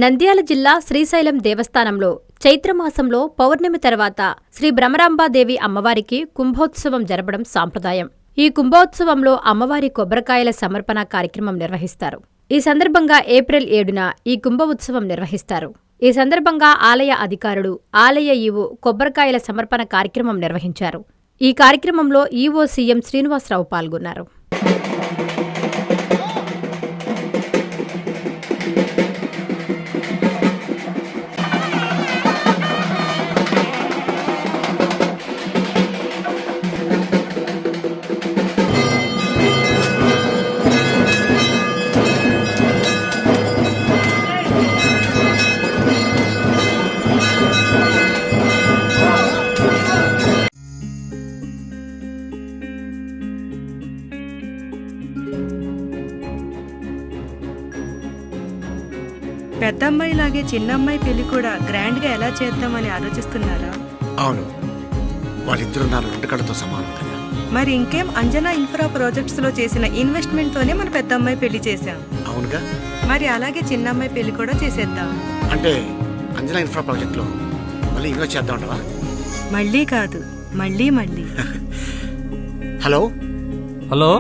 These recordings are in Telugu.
నంద్యాల జిల్లా శ్రీశైలం దేవస్థానంలో చైత్రమాసంలో పౌర్ణమి తర్వాత శ్రీ భ్రమరాంబాదేవి అమ్మవారికి కుంభోత్సవం జరపడం సాంప్రదాయం. ఈ కుంభోత్సవంలో అమ్మవారి కొబ్బరికాయల సమర్పణ కార్యక్రమం నిర్వహిస్తారు. ఈ సందర్భంగా ఏప్రిల్ 7న ఈ కుంభ ఉత్సవం నిర్వహిస్తారు. ఈ సందర్భంగా ఆలయ అధికారులు, ఆలయ ఈవో కొబ్బరికాయల సమర్పణ కార్యక్రమం నిర్వహించారు. ఈ కార్యక్రమంలో ఈవో సీఎం శ్రీనివాసరావు పాల్గొన్నారు. పెద్దమ్మాయిలాగే చిన్నమ్మాయి పెళ్లి కూడా గ్రాండ్ గా ఎలా చేద్దామని ఆలోచిస్తున్నారా? అవును, వాళ్ళిద్దరూ నా రెండు కళ్ళతో సమానం కదా. మరి ఇంకేం, అంజనా ఇన్ఫ్రా ప్రాజెక్ట్స్ లో చేసిన ఇన్వెస్ట్మెంట్ తోనే మన పెద్దమ్మాయి పెళ్లి చేశాం. అవునుగా, మరి అలాగే చిన్నమ్మాయి పెళ్లి కూడా చేసేద్దాం. అంటే అంజనా ఇన్ఫ్రా ప్రాజెక్ట్ లో మళ్ళీ ఇన్వెస్ట్ చేద్దామంటావా? మళ్ళీ కాదు, మళ్ళీ మళ్ళీ. Hello hello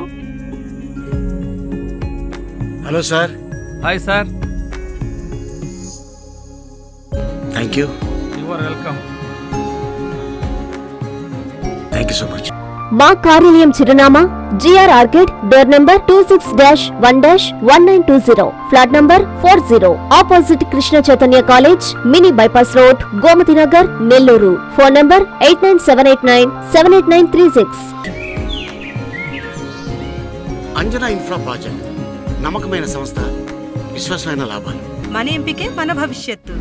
hello sir. Hi sir. Thank you. You are welcome. Thank you so much. మా కార్యాలయం చిరునామా GR orchid, door number 26-1-1920, flat number 40, opposite Krishna Chaitanya college, mini bypass road, Gomathi Nagar, Nellore. Phone number 8978978936. Anjana infra project నమ్మకమైన సంస్థ, విశ్వాసమైన లాభాలు. మన ఎంపికే మన భవిష్యత్తు.